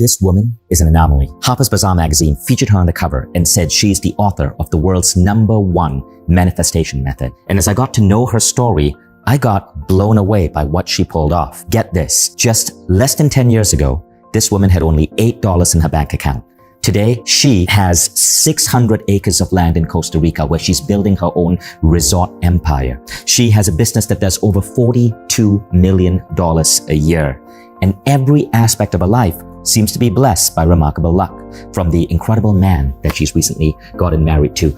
this woman is an anomaly. Harper's Bazaar magazine featured her on the cover and said she's the author of the world's #1 manifestation method. And as I got to know her story, I got blown away by what she pulled off. Get this, just less than 10 years ago, this woman had only $8 in her bank account. Today, she has 600 acres of land in Costa Rica where she's building her own resort empire. She has a business that does over $42 million a year. And every aspect of her life seems to be blessed by remarkable luck, from the incredible man that she's recently gotten married to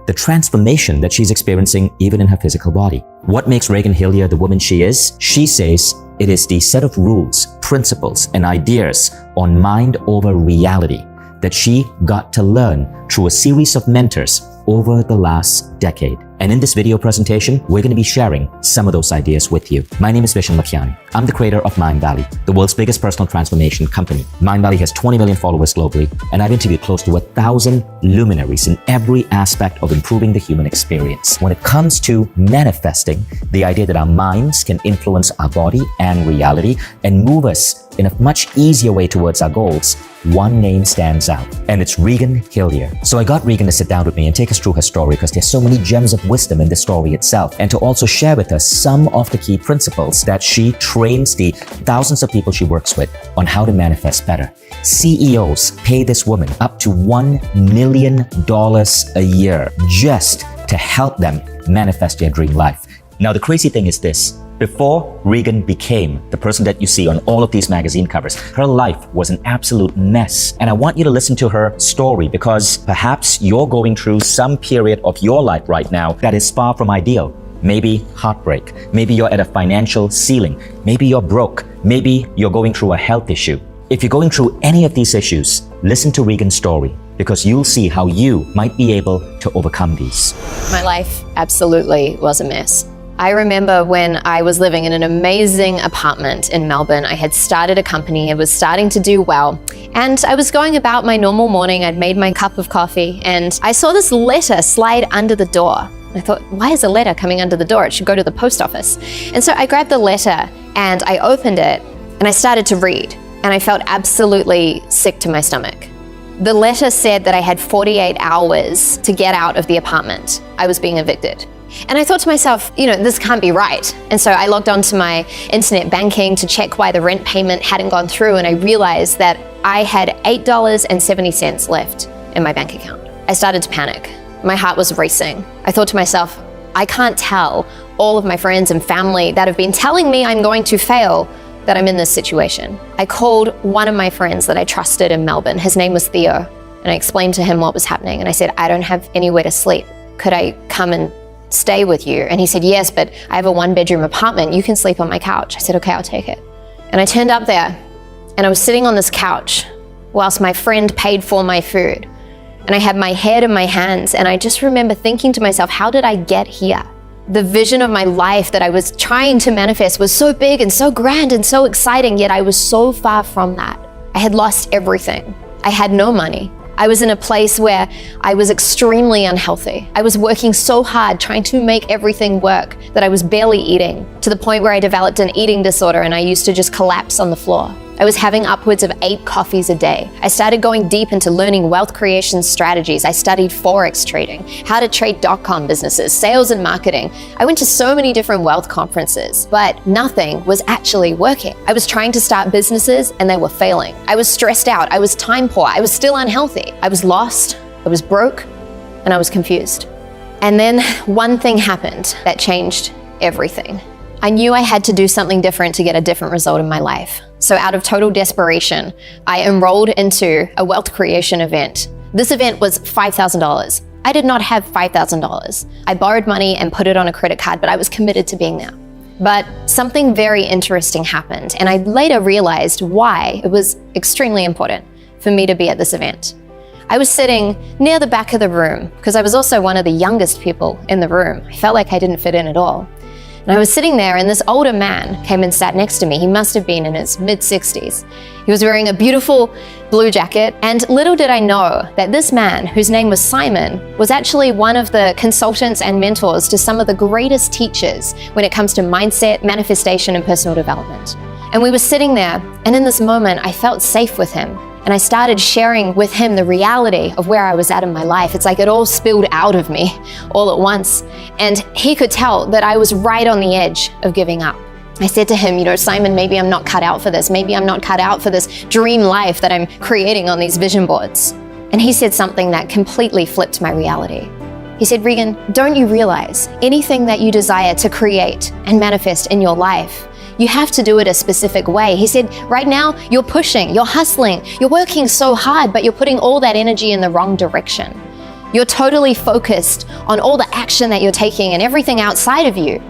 the transformation that she's experiencing even in her physical body. What makes Reagan Hillier the woman she is? She says it is the set of rules, principles, and ideas on mind over reality that she got to learn through a series of mentors over the last decade. And in this video presentation, we're going to be sharing some of those ideas with you. My name is Vishen Lakhiani. I'm the creator of Mindvalley, the world's biggest personal transformation company. Mindvalley has 20 million followers globally, and I've interviewed close to 1,000 luminaries in every aspect of improving the human experience. When it comes to manifesting, the idea that our minds can influence our body and reality and move us in a much easier way towards our goals, one name stands out, and it's Reagan Hillier. So I got Reagan to sit down with me and take us through her story because there's so many gems of wisdom in the story itself, and to also share with us some of the key principles that she trains the thousands of people she works with on how to manifest better. CEOs pay this woman up to $1 million a year just to help them manifest their dream life. Now, the crazy thing is this. Before Reagan became the person that you see on all of these magazine covers, her life was an absolute mess. And I want you to listen to her story because perhaps you're going through some period of your life right now that is far from ideal. Maybe heartbreak. Maybe you're at a financial ceiling. Maybe you're broke. Maybe you're going through a health issue. If you're going through any of these issues, listen to Reagan's story because you'll see how you might be able to overcome these. My life absolutely was a mess. I remember when I was living in an amazing apartment in Melbourne. I had started a company, it was starting to do well, and I was going about my normal morning. I'd made my cup of coffee and I saw this letter slide under the door. I thought, why is a letter coming under the door? It should go to the post office. And so I grabbed the letter and I opened it and I started to read, and I felt absolutely sick to my stomach. The letter said that I had 48 hours to get out of the apartment. I was being evicted. And I thought to myself, this can't be right. And so I logged onto my internet banking to check why the rent payment hadn't gone through, and I realized that I had $8.70 left in my bank account. I started to panic. My heart was racing. I thought to myself, I can't tell all of my friends and family that have been telling me I'm going to fail that I'm in this situation. I called one of my friends that I trusted in Melbourne. His name was Theo, and I explained to him what was happening. And I said, I don't have anywhere to sleep. Could I come and stay with you? And he said, yes, but I have a 1-bedroom apartment. You can sleep on my couch. I said, okay, I'll take it. And I turned up there and I was sitting on this couch whilst my friend paid for my food. And I had my head in my hands, and I just remember thinking to myself, how did I get here? The vision of my life that I was trying to manifest was so big and so grand and so exciting, yet I was so far from that. I had lost everything. I had no money. I was in a place where I was extremely unhealthy. I was working so hard trying to make everything work that I was barely eating, to the point where I developed an eating disorder and I used to just collapse on the floor. I was having upwards of 8 coffees a day. I started going deep into learning wealth creation strategies. I studied Forex trading, how to trade .com businesses, sales and marketing. I went to so many different wealth conferences, but nothing was actually working. I was trying to start businesses and they were failing. I was stressed out. I was time poor. I was still unhealthy. I was lost. I was broke, and I was confused. And then one thing happened that changed everything. I knew I had to do something different to get a different result in my life. So out of total desperation, I enrolled into a wealth creation event. This event was $5,000. I did not have $5,000. I borrowed money and put it on a credit card, but I was committed to being there. But something very interesting happened, and I later realized why it was extremely important for me to be at this event. I was sitting near the back of the room because I was also one of the youngest people in the room. I felt like I didn't fit in at all. And I was sitting there and this older man came and sat next to me. He must have been in his mid-60s. He was wearing a beautiful blue jacket, and little did I know that this man, whose name was Simon, was actually one of the consultants and mentors to some of the greatest teachers when it comes to mindset, manifestation, and personal development. And we were sitting there, and in this moment, I felt safe with him. And I started sharing with him the reality of where I was at in my life. It's like it all spilled out of me all at once. And he could tell that I was right on the edge of giving up. I said to him, Simon, maybe I'm not cut out for this. Maybe I'm not cut out for this dream life that I'm creating on these vision boards. And he said something that completely flipped my reality. He said, Regan, don't you realize anything that you desire to create and manifest in your life, you have to do it a specific way. He said, right now, you're pushing, you're hustling, you're working so hard, but you're putting all that energy in the wrong direction. You're totally focused on all the action that you're taking and everything outside of you.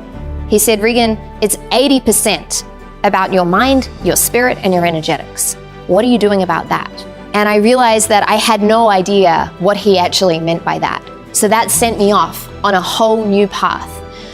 He said, Regan, it's 80% about your mind, your spirit, and your energetics. What are you doing about that? And I realized that I had no idea what he actually meant by that. So that sent me off on a whole new path.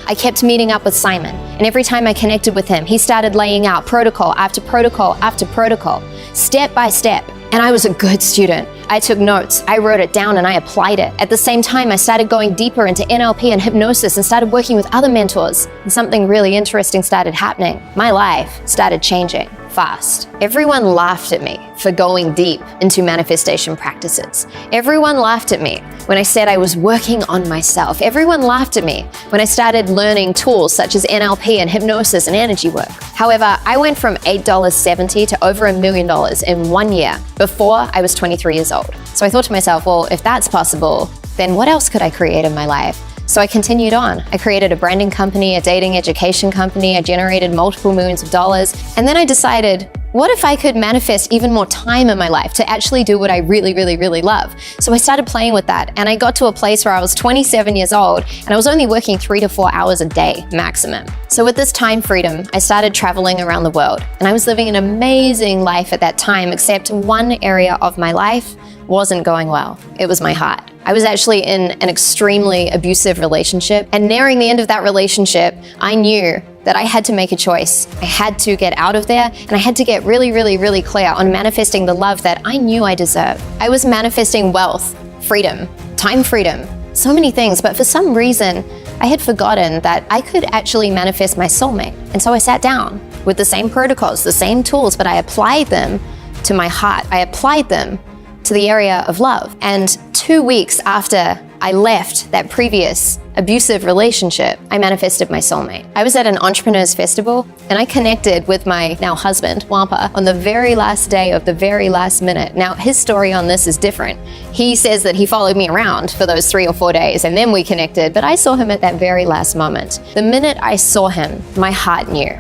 I kept meeting up with Simon, and every time I connected with him, he started laying out protocol after protocol after protocol, step by step. And I was a good student. I took notes, I wrote it down, and I applied it. At the same time, I started going deeper into NLP and hypnosis and started working with other mentors. And something really interesting started happening. My life started changing fast. Everyone laughed at me for going deep into manifestation practices. Everyone laughed at me when I said I was working on myself. Everyone laughed at me when I started learning tools such as NLP and hypnosis and energy work. However, I went from $8.70 to over $1 million in 1 year before I was 23 years old. So I thought to myself, well, if that's possible, then what else could I create in my life? So I continued on. I created a branding company, a dating education company. I generated multiple millions of dollars. And then I decided, what if I could manifest even more time in my life to actually do what I really, really, really love? So I started playing with that. And I got to a place where I was 27 years old and I was only working 3 to 4 hours a day maximum. So with this time freedom, I started traveling around the world. And I was living an amazing life at that time, except one area of my life wasn't going well. It was my heart. I was actually in an extremely abusive relationship, and nearing the end of that relationship, I knew that I had to make a choice. I had to get out of there, and I had to get really, really, really clear on manifesting the love that I knew I deserved. I was manifesting wealth, freedom, time freedom, so many things, but for some reason, I had forgotten that I could actually manifest my soulmate. And so I sat down with the same protocols, the same tools, but I applied them to my heart. I applied them to the area of love. And 2 weeks after I left that previous abusive relationship, I manifested my soulmate. I was at an entrepreneurs festival and I connected with my now husband, Wampa, on the very last day of the very last minute. Now, his story on this is different. He says that he followed me around for those 3 or 4 days and then we connected, but I saw him at that very last moment. The minute I saw him, my heart knew.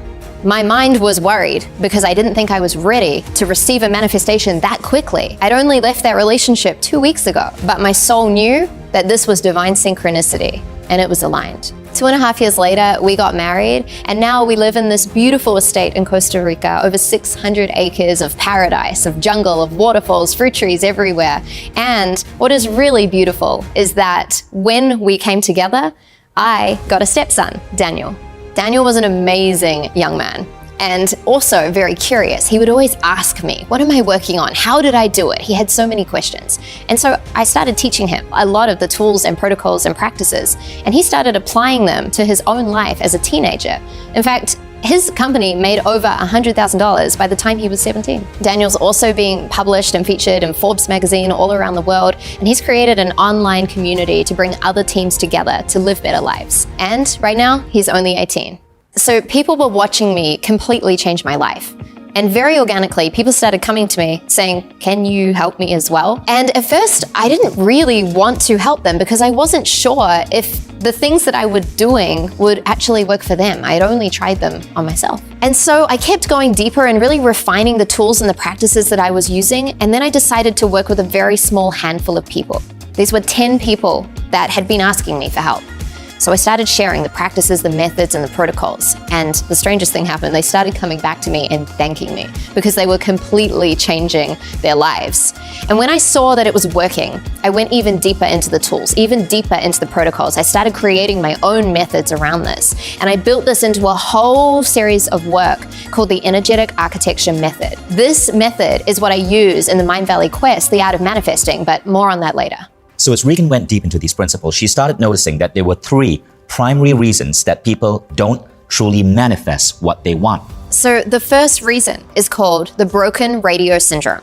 My mind was worried because I didn't think I was ready to receive a manifestation that quickly. I'd only left that relationship 2 weeks ago, but my soul knew that this was divine synchronicity and it was aligned. 2.5 years later, we got married and now we live in this beautiful estate in Costa Rica, over 600 acres of paradise, of jungle, of waterfalls, fruit trees everywhere. And what is really beautiful is that when we came together, I got a stepson, Daniel. Daniel was an amazing young man and also very curious. He would always ask me, what am I working on? How did I do it? He had so many questions. And so I started teaching him a lot of the tools and protocols and practices, and he started applying them to his own life as a teenager. In fact, his company made over $100,000 by the time he was 17. Daniel's also being published and featured in Forbes magazine all around the world, and he's created an online community to bring other teams together to live better lives. And right now, he's only 18. So people were watching me completely change my life. And very organically, people started coming to me saying, can you help me as well? And at first, I didn't really want to help them because I wasn't sure if the things that I was doing would actually work for them. I had only tried them on myself. And so I kept going deeper and really refining the tools and the practices that I was using. And then I decided to work with a very small handful of people. These were 10 people that had been asking me for help. So I started sharing the practices, the methods, and the protocols. And the strangest thing happened. They started coming back to me and thanking me because they were completely changing their lives. And when I saw that it was working, I went even deeper into the tools, even deeper into the protocols. I started creating my own methods around this. And I built this into a whole series of work called the Energetic Architecture Method. This method is what I use in the Mind Valley Quest, the Art of Manifesting, but more on that later. So as Regan went deep into these principles, she started noticing that there were 3 primary reasons that people don't truly manifest what they want? So the first reason is called the broken radio syndrome.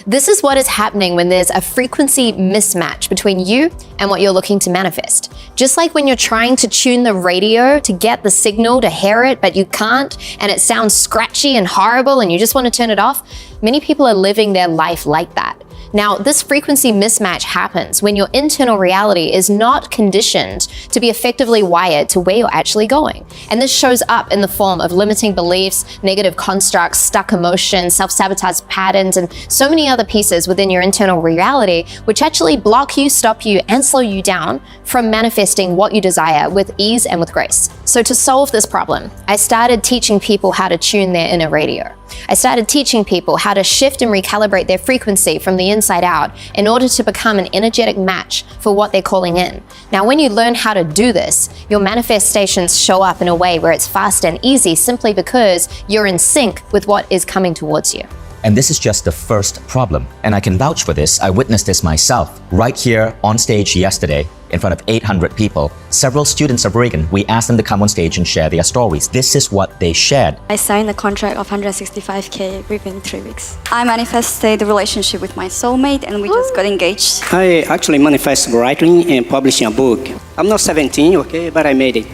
This is what is happening when there's a frequency mismatch between you and what you're looking to manifest. Just like when you're trying to tune the radio to get the signal to hear it, but you can't, and it sounds scratchy and horrible and you just want to turn it off, many people are living their life like that. Now, this frequency mismatch happens when your internal reality is not conditioned to be effectively wired to where you're actually going. And this shows up in the form of limiting beliefs, negative constructs, stuck emotions, self-sabotage patterns, and so many other pieces within your internal reality, which actually block you, stop you, and slow you down from manifesting what you desire with ease and with grace. So to solve this problem, I started teaching people how to tune their inner radio. I started teaching people how to shift and recalibrate their frequency from the inside out in order to become an energetic match for what they're calling in. Now, when you learn how to do this, your manifestations show up in a way where it's fast and easy simply because you're in sync with what is coming towards you. And this is just the first problem. And I can vouch for this. I witnessed this myself. Right here on stage yesterday, in front of 800 people, several students of Reagan, we asked them to come on stage and share their stories. This is what they shared. I signed a contract of 165K within 3 weeks. I manifested a relationship with my soulmate and we just got engaged. I actually manifest writing and publishing a book. I'm not 17, okay, but I made it.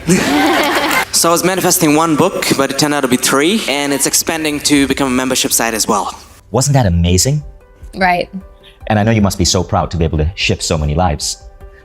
So I was manifesting one book, but it turned out to be 3, and it's expanding to become a membership site as well. Wasn't that amazing? Right. And I know you must be so proud to be able to shift so many lives.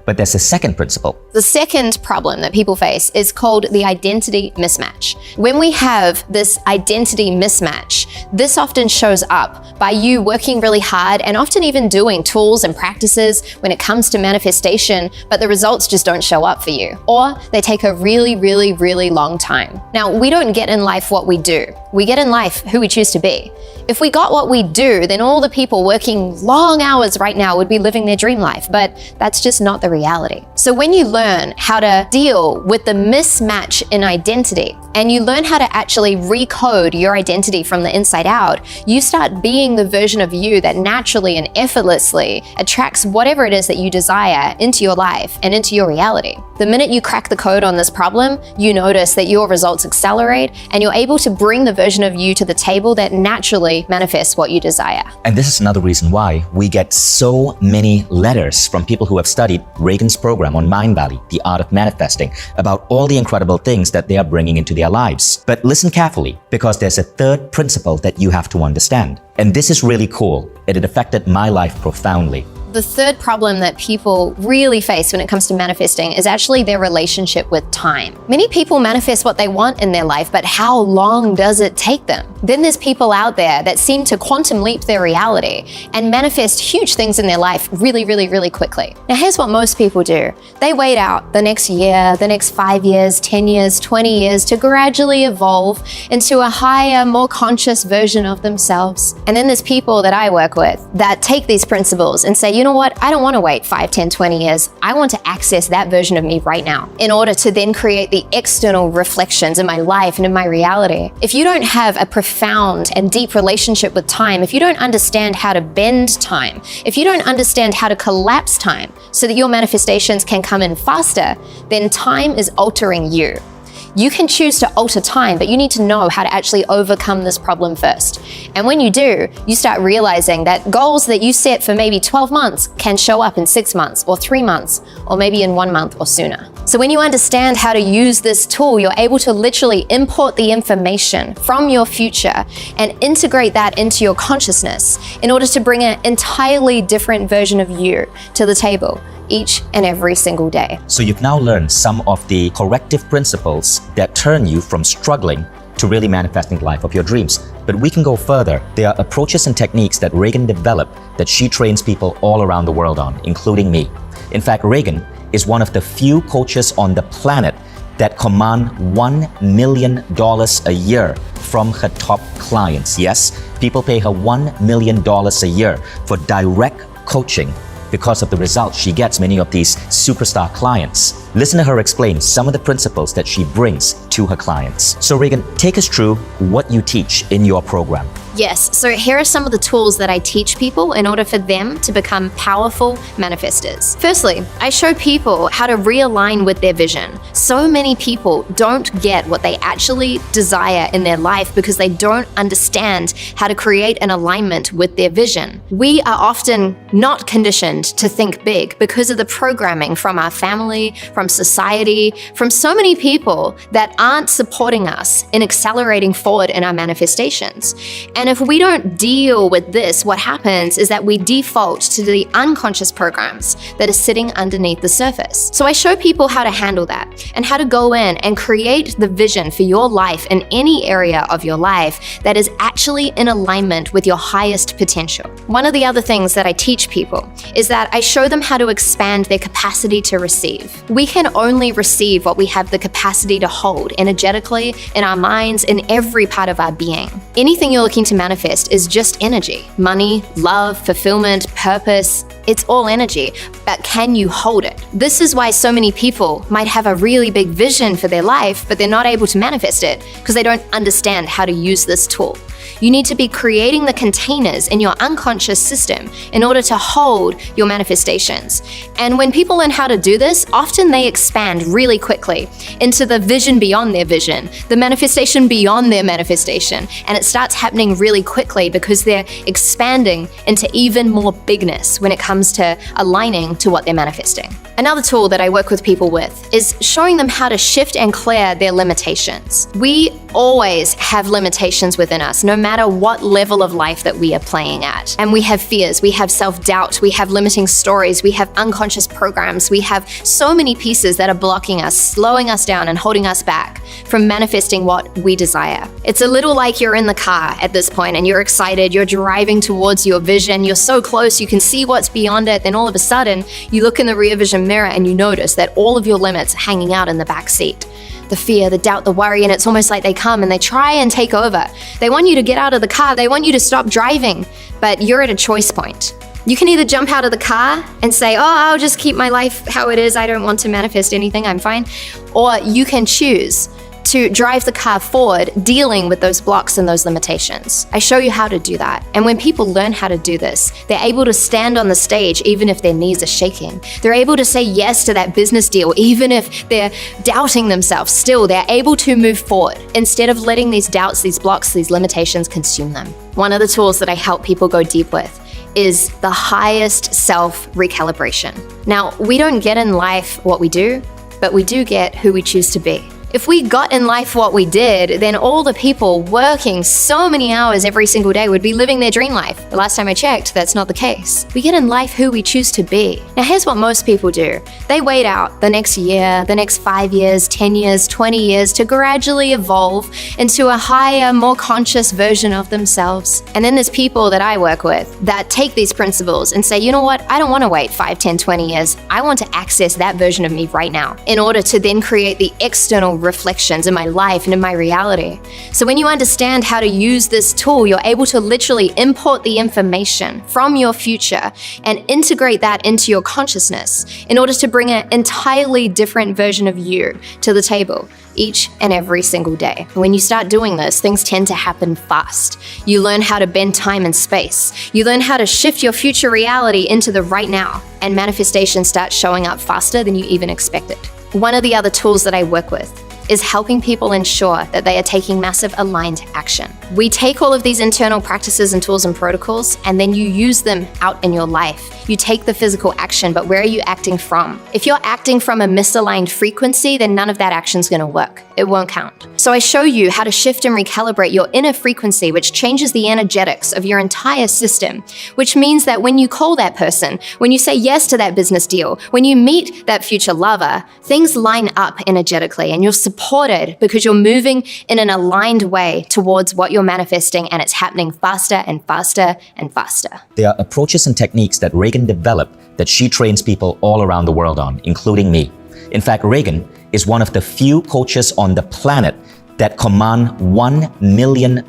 But there's a second principle. The second problem that people face is called the identity mismatch. When we have this identity mismatch, this often shows up by you working really hard and often even doing tools and practices when it comes to manifestation, but the results just don't show up for you, or they take a really, really, really long time. Now, we don't get in life what we do. We get in life who we choose to be. If we got what we do, then all the people working long hours right now would be living their dream life, but that's just not the reality. So when you learn how to deal with the mismatch in identity, and you learn how to actually recode your identity from the inside out, you start being the version of you that naturally and effortlessly attracts whatever it is that you desire into your life and into your reality. The minute you crack the code on this problem, you notice that your results accelerate and you're able to bring the version of you to the table that naturally manifests what you desire. And this is another reason why we get so many letters from people who have studied Reagan's program on Mind Valley, The Art of Manifesting, about all the incredible things that they are bringing into their lives. But listen carefully, because there's a third principle that you have to understand. And this is really cool. It affected my life profoundly. The third problem that people really face when it comes to manifesting is actually their relationship with time. Many people manifest what they want in their life, but how long does it take them? Then there's people out there that seem to quantum leap their reality and manifest huge things in their life really, really, really quickly. Now, here's what most people do. They wait out the next year, the next 5 years, 10 years, 20 years to gradually evolve into a higher, more conscious version of themselves. And then there's people that I work with that take these principles and say, you know what? I don't want to wait 5, 10, 20 years. I want to access that version of me right now in order to then create the external reflections in my life and in my reality. If you don't have a profound and deep relationship with time, if you don't understand how to bend time, if you don't understand how to collapse time so that your manifestations can come in faster, then time is altering you. You can choose to alter time, but you need to know how to actually overcome this problem first. And when you do, you start realizing that goals that you set for maybe 12 months can show up in 6 months or 3 months, or maybe in 1 month or sooner. So when you understand how to use this tool, you're able to literally import the information from your future and integrate that into your consciousness in order to bring an entirely different version of you to the table each and every single day. So you've now learned some of the corrective principles that turn you from struggling to really manifesting the life of your dreams. But we can go further. There are approaches and techniques that Reagan developed that she trains people all around the world on, including me. In fact, Reagan is one of the few coaches on the planet that command $1 million a year from her top clients. Yes, people pay her $1 million a year for direct coaching because of the results she gets many of these superstar clients. Listen to her explain some of the principles that she brings to her clients. So Reagan, take us through what you teach in your program. Yes, so here are some of the tools that I teach people in order for them to become powerful manifestors. Firstly, I show people how to realign with their vision. So many people don't get what they actually desire in their life because they don't understand how to create an alignment with their vision. We are often not conditioned to think big because of the programming from our family, from society, from so many people that aren't supporting us in accelerating forward in our manifestations. And if we don't deal with this, what happens is that we default to the unconscious programs that are sitting underneath the surface. So I show people how to handle that and how to go in and create the vision for your life in any area of your life that is actually in alignment with your highest potential. One of the other things that I teach people is that I show them how to expand their capacity to receive. We can only receive what we have the capacity to hold energetically, in our minds, in every part of our being. Anything you're looking to manifest is just energy. Money, love, fulfillment, purpose, it's all energy, but can you hold it? This is why so many people might have a really big vision for their life, but they're not able to manifest it because they don't understand how to use this tool. You need to be creating the containers in your unconscious system in order to hold your manifestations. And when people learn how to do this, often they expand really quickly into the vision beyond their vision, the manifestation beyond their manifestation. And it starts happening really quickly because they're expanding into even more bigness when it comes to aligning to what they're manifesting. Another tool that I work with people with is showing them how to shift and clear their limitations. We always have limitations within us, no matter what level of life that we are playing at. And we have fears, we have self-doubt, we have limiting stories, we have unconscious programs, we have so many pieces that are blocking us, slowing us down and holding us back from manifesting what we desire. It's a little like you're in the car at this point and you're excited, you're driving towards your vision, you're so close, you can see what's beyond it, then all of a sudden you look in the rear vision mirror and you notice that all of your limits are hanging out in the back seat. The fear, the doubt, the worry, and it's almost like they come and they try and take over. They want you to get out of the car, they want you to stop driving, but you're at a choice point. You can either jump out of the car and say, oh, I'll just keep my life how it is, I don't want to manifest anything, I'm fine. Or you can choose to drive the car forward, dealing with those blocks and those limitations. I show you how to do that. And when people learn how to do this, they're able to stand on the stage even if their knees are shaking. They're able to say yes to that business deal even if they're doubting themselves. Still, they're able to move forward instead of letting these doubts, these blocks, these limitations consume them. One of the tools that I help people go deep with is the highest self recalibration. Now, we don't get in life what we do, but we do get who we choose to be. If we got in life what we did, then all the people working so many hours every single day would be living their dream life. The last time I checked, that's not the case. We get in life who we choose to be. Now here's what most people do. They wait out the next year, the next 5 years, 10 years, 20 years to gradually evolve into a higher, more conscious version of themselves. And then there's people that I work with that take these principles and say, you know what, I don't want to wait 5, 10, 20 years. I want to access that version of me right now in order to then create the external reflections in my life and in my reality. So when you understand how to use this tool, you're able to literally import the information from your future and integrate that into your consciousness in order to bring an entirely different version of you to the table each and every single day. When you start doing this, things tend to happen fast. You learn how to bend time and space. You learn how to shift your future reality into the right now, and manifestation starts showing up faster than you even expected. One of the other tools that I work with is helping people ensure that they are taking massive aligned action. We take all of these internal practices and tools and protocols, and then you use them out in your life. You take the physical action, but where are you acting from? If you're acting from a misaligned frequency, then none of that action's gonna work. It won't count. So I show you how to shift and recalibrate your inner frequency, which changes the energetics of your entire system, which means that when you call that person, when you say yes to that business deal, when you meet that future lover, things line up energetically and you're supported because you're moving in an aligned way towards what you're manifesting, and it's happening faster and faster and faster. There are approaches and techniques that Reagan developed that she trains people all around the world on, including me. In fact, Reagan is one of the few coaches on the planet that command $1 million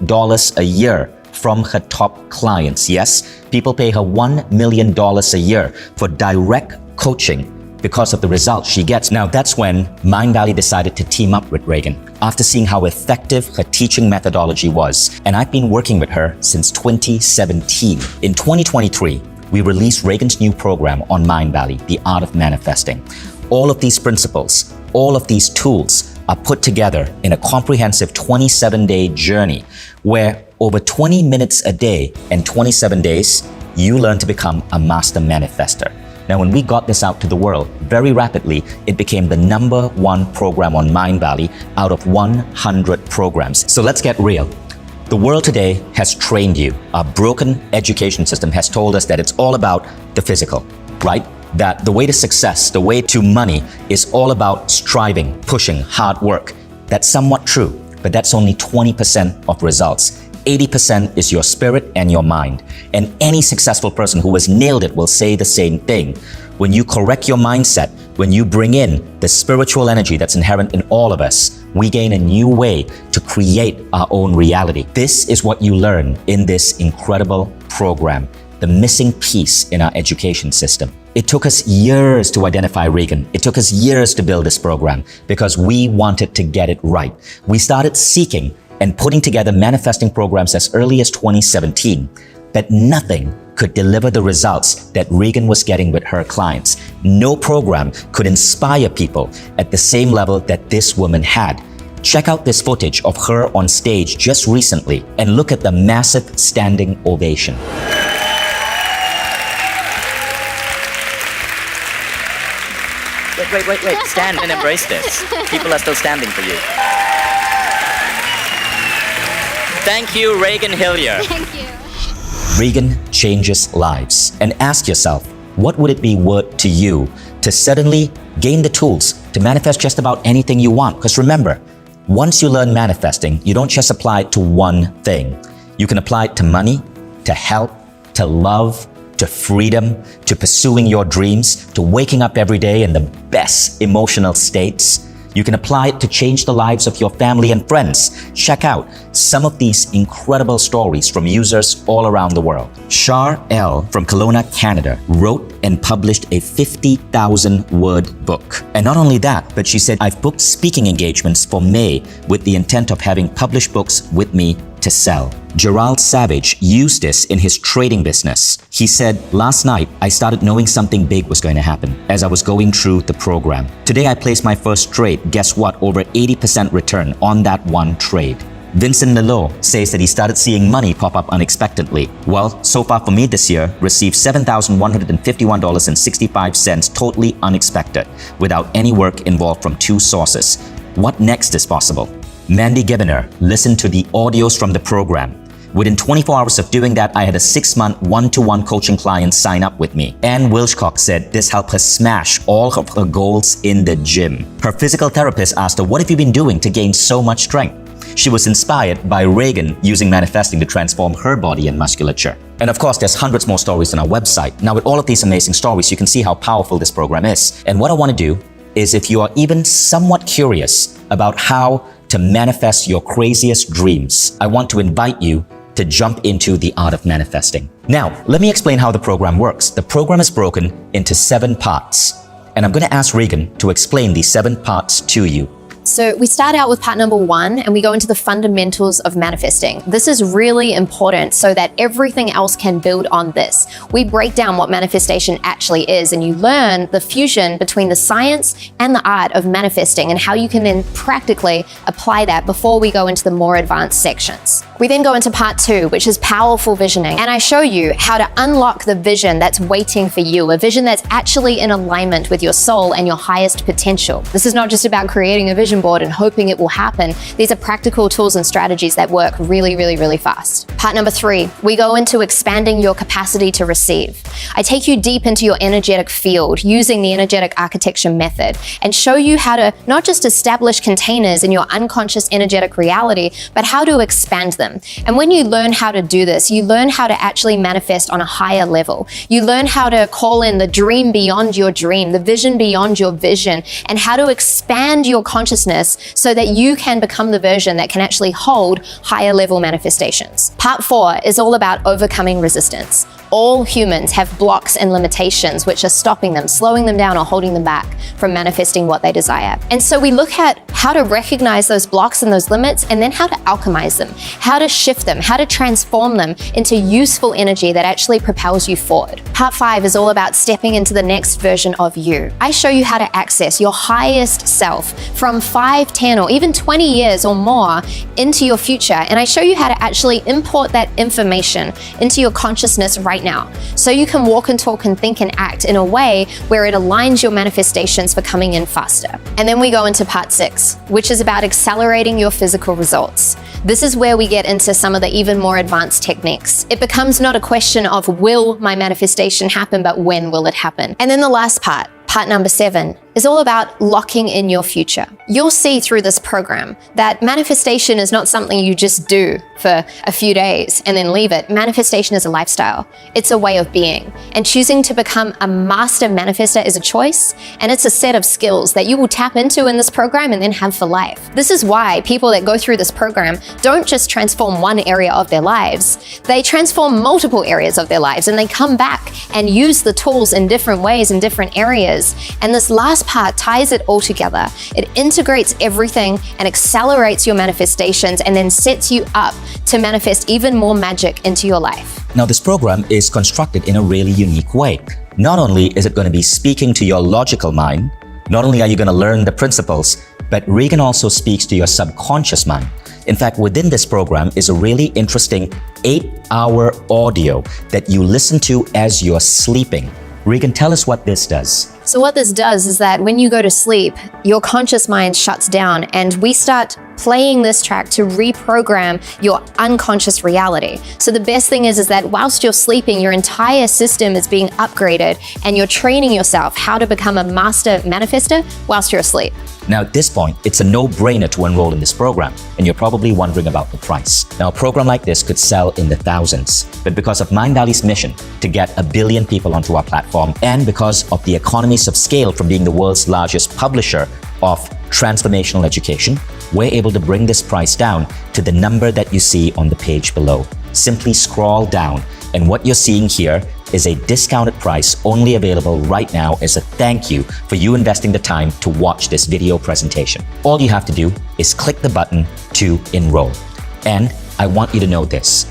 a year from her top clients. Yes, people pay her $1 million a year for direct coaching because of the results she gets. Now, that's when Mindvalley decided to team up with Reagan after seeing how effective her teaching methodology was. And I've been working with her since 2017. In 2023, we released Reagan's new program on Mindvalley, The Art of Manifesting. All of these principles, all of these tools are put together in a comprehensive 27-day journey where over 20 minutes a day and 27 days, you learn to become a master manifester. Now, when we got this out to the world, very rapidly, it became the #1 program on Mindvalley out of 100 programs. So let's get real. The world today has trained you. Our broken education system has told us that it's all about the physical, right? That the way to success, the way to money is all about striving, pushing, hard work. That's somewhat true, but that's only 20% of results. 80% is your spirit and your mind. And any successful person who has nailed it will say the same thing. When you correct your mindset, when you bring in the spiritual energy that's inherent in all of us, we gain a new way to create our own reality. This is what you learn in this incredible program, the missing piece in our education system. It took us years to identify Reagan. It took us years to build this program because we wanted to get it right. We started seeking and putting together manifesting programs as early as 2017, but nothing could deliver the results that Reagan was getting with her clients. No program could inspire people at the same level that this woman had. Check out this footage of her on stage just recently and look at the massive standing ovation. Wait. Stand and embrace this. People are still standing for you. Thank you, Reagan Hillier. Thank you. Reagan changes lives. And ask yourself, what would it be worth to you to suddenly gain the tools to manifest just about anything you want? Because remember, once you learn manifesting, you don't just apply it to one thing. You can apply it to money, to health, to love, to freedom, to pursuing your dreams, to waking up every day in the best emotional states. You can apply it to change the lives of your family and friends. Check out some of these incredible stories from users all around the world. Char L. from Kelowna, Canada, wrote and published a 50,000-word book. And not only that, but she said, I've booked speaking engagements for May with the intent of having published books with me to sell. Gerald Savage used this in his trading business. He said, last night, I started knowing something big was going to happen as I was going through the program. Today, I placed my first trade. Guess what? Over 80% return on that one trade. Vincent Lelo says that he started seeing money pop up unexpectedly. Well, so far for me this year, received $7,151.65 totally unexpected, without any work involved from 2 sources. What next is possible? Mandy Gibbener listened to the audios from the program. Within 24 hours of doing that, I had a 6-month one-to-one coaching client sign up with me. Ann Wilchcock said this helped her smash all of her goals in the gym. Her physical therapist asked her, what have you been doing to gain so much strength? She was inspired by Reagan using manifesting to transform her body and musculature. And of course, there's hundreds more stories on our website. Now, with all of these amazing stories, you can see how powerful this program is. And what I want to do is, if you are even somewhat curious about how to manifest your craziest dreams, I want to invite you to jump into the art of manifesting. Now, let me explain how the program works. The program is broken into 7 parts, and I'm going to ask Reagan to explain these 7 parts to you. So we start out with part number 1 and we go into the fundamentals of manifesting. This is really important so that everything else can build on this. We break down what manifestation actually is, and you learn the fusion between the science and the art of manifesting and how you can then practically apply that before we go into the more advanced sections. We then go into part 2, which is powerful visioning. And I show you how to unlock the vision that's waiting for you, a vision that's actually in alignment with your soul and your highest potential. This is not just about creating a vision board and hoping it will happen. These are practical tools and strategies that work really, really, really fast. Part number 3, we go into expanding your capacity to receive. I take you deep into your energetic field using the energetic architecture method and show you how to not just establish containers in your unconscious energetic reality, but how to expand them. And when you learn how to do this, you learn how to actually manifest on a higher level. You learn how to call in the dream beyond your dream, the vision beyond your vision, and how to expand your conscious consciousness so that you can become the version that can actually hold higher level manifestations. Part 4 is all about overcoming resistance. All humans have blocks and limitations which are stopping them, slowing them down, or holding them back from manifesting what they desire. And so we look at how to recognize those blocks and those limits, and then how to alchemize them, how to shift them, how to transform them into useful energy that actually propels you forward. Part 5 is all about stepping into the next version of you. I show you how to access your highest self from 5, 10, or even 20 years or more into your future. And I show you how to actually import that information into your consciousness right now, so you can walk and talk and think and act in a way where it aligns your manifestations for coming in faster. And then we go into part 6, which is about accelerating your physical results. This is where we get into some of the even more advanced techniques. It becomes not a question of will my manifestation happen, but when will it happen? And then the last part number 7, is all about locking in your future. You'll see through this program that manifestation is not something you just do for a few days and then leave it. Manifestation is a lifestyle. It's a way of being. And choosing to become a master manifester is a choice, and it's a set of skills that you will tap into in this program and then have for life. This is why people that go through this program don't just transform one area of their lives, they transform multiple areas of their lives, and they come back and use the tools in different ways in different areas. And this last part ties it all together. It integrates everything and accelerates your manifestations, and then sets you up to manifest even more magic into your life. Now, this program is constructed in a really unique way. Not only is it going to be speaking to your logical mind, not only are you going to learn the principles, but Regan also speaks to your subconscious mind. In fact, within this program is a really interesting 8-hour audio that you listen to as you're sleeping. Regan, tell us what this does. So what this does is that when you go to sleep, your conscious mind shuts down, and we start playing this track to reprogram your unconscious reality. So the best thing is that whilst you're sleeping, your entire system is being upgraded, and you're training yourself how to become a master manifester whilst you're asleep. Now, at this point, it's a no-brainer to enroll in this program, and you're probably wondering about the price. Now, a program like this could sell in the thousands, but because of Mindvalley's mission to get 1 billion people onto our platform, and because of the economies of scale from being the world's largest publisher of transformational education, we're able to bring this price down to the number that you see on the page below. Simply scroll down, and what you're seeing here is a discounted price only available right now as a thank you for you investing the time to watch this video presentation. All you have to do is click the button to enroll. And I want you to know this: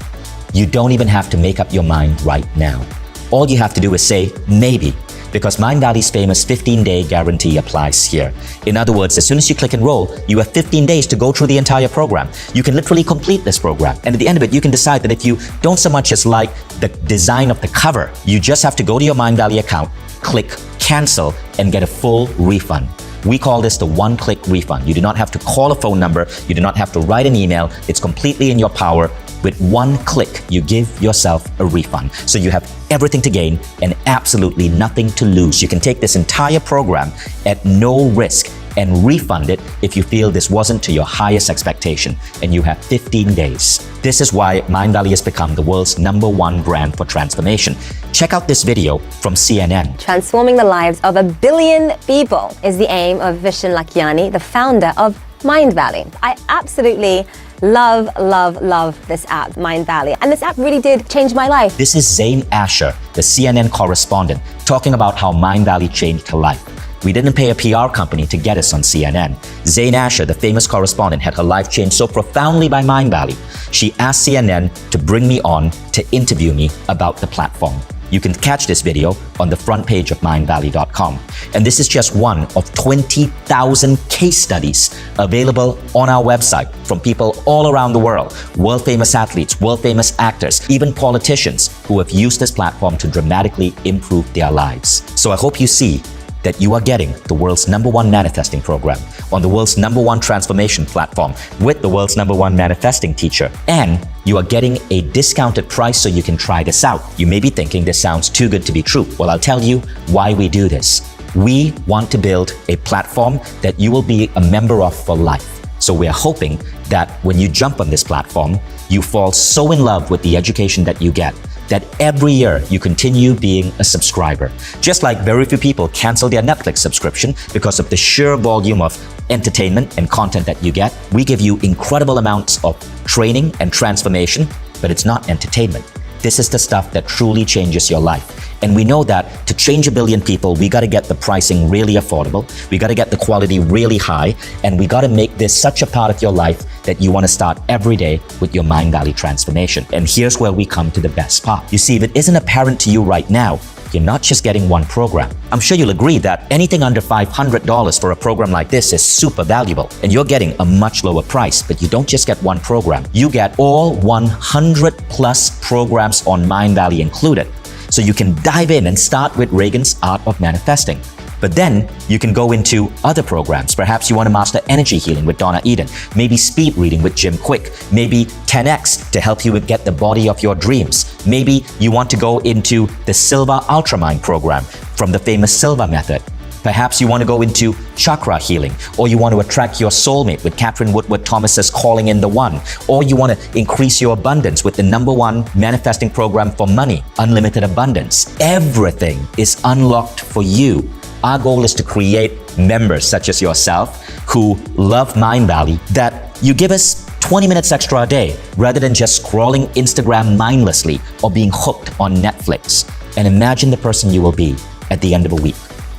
you don't even have to make up your mind right now. All you have to do is say maybe, because Mindvalley's famous 15-day guarantee applies here. In other words, as soon as you click enroll, you have 15 days to go through the entire program. You can literally complete this program. And at the end of it, you can decide that if you don't so much as like the design of the cover, you just have to go to your Mindvalley account, click cancel, and get a full refund. We call this the one-click refund. You do not have to call a phone number. You do not have to write an email. It's completely in your power. With one click, you give yourself a refund. So you have everything to gain and absolutely nothing to lose. You can take this entire program at no risk and refund it if you feel this wasn't to your highest expectation, and you have 15 days. This is why Mindvalley has become the world's #1 brand for transformation. Check out this video from CNN. Transforming the lives of 1 billion people is the aim of Vishen Lakhiani, the founder of Mindvalley. I absolutely love this app, Mindvalley. And this app really did change my life. This is Zane Asher, the CNN correspondent, talking about how Mindvalley changed her life. We didn't pay a PR company to get us on CNN. Zane Asher, the famous correspondent, had her life changed so profoundly by Mindvalley. She asked CNN to bring me on to interview me about the platform. You can catch this video on the front page of mindvalley.com. And this is just one of 20,000 case studies available on our website from people all around the world, world-famous athletes, world-famous actors, even politicians who have used this platform to dramatically improve their lives. So I hope you see that you are getting the world's #1 manifesting program on the world's #1 transformation platform with the world's #1 manifesting teacher. And you are getting a discounted price so you can try this out. You may be thinking this sounds too good to be true. Well, I'll tell you why we do this. We want to build a platform that you will be a member of for life. So we're hoping that when you jump on this platform, you fall so in love with the education that you get that every year you continue being a subscriber. Just like very few people cancel their Netflix subscription because of the sheer volume of entertainment and content that you get, we give you incredible amounts of training and transformation, but it's not entertainment. This is the stuff that truly changes your life. And we know that to change 1 billion people, we got to get the pricing really affordable. We got to get the quality really high. And we got to make this such a part of your life that you want to start every day with your Mind Valley transformation. And here's where we come to the best part. You see, if it isn't apparent to you right now, you're not just getting one program. I'm sure you'll agree that anything under $500 for a program like this is super valuable, and you're getting a much lower price. But you don't just get one program. You get all 100 plus programs on Mind Valley included. So you can dive in and start with Reagan's Art of Manifesting. But then you can go into other programs. Perhaps you want to master energy healing with Donna Eden, maybe speed reading with Jim Quick, maybe 10X to help you get the body of your dreams. Maybe you want to go into the Silva Ultramind program from the famous Silva method. Perhaps you want to go into chakra healing, or you want to attract your soulmate with Catherine Woodward Thomas's Calling in the One, or you want to increase your abundance with the #1 manifesting program for money, Unlimited Abundance. Everything is unlocked for you. Our goal is to create members such as yourself who love Mind Valley, that you give us 20 minutes extra a day rather than just scrolling Instagram mindlessly or being hooked on Netflix. And imagine the person you will be at the end of a week,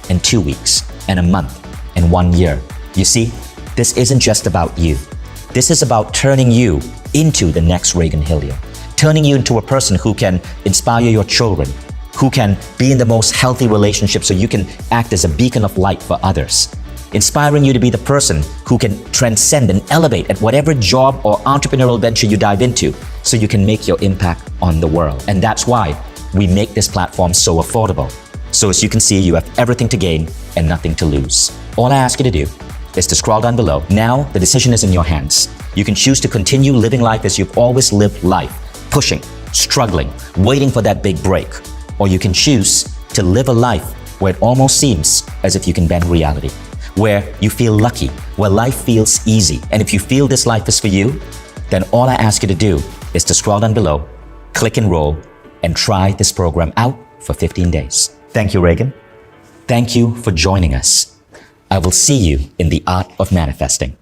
and 2 weeks, and a month, and 1 year. You see, this isn't just about you. This is about turning you into the next Reagan Hillier, turning you into a person who can inspire your children, who can be in the most healthy relationship so you can act as a beacon of light for others, inspiring you to be the person who can transcend and elevate at whatever job or entrepreneurial venture you dive into so you can make your impact on the world. And that's why we make this platform so affordable. So as you can see, you have everything to gain and nothing to lose. All I ask you to do is to scroll down below. Now the decision is in your hands. You can choose to continue living life as you've always lived life, pushing, struggling, waiting for that big break. Or you can choose to live a life where it almost seems as if you can bend reality, where you feel lucky, where life feels easy. And if you feel this life is for you, then all I ask you to do is to scroll down below, click enroll, and try this program out for 15 days. Thank you, Reagan. Thank you for joining us. I will see you in the Art of Manifesting.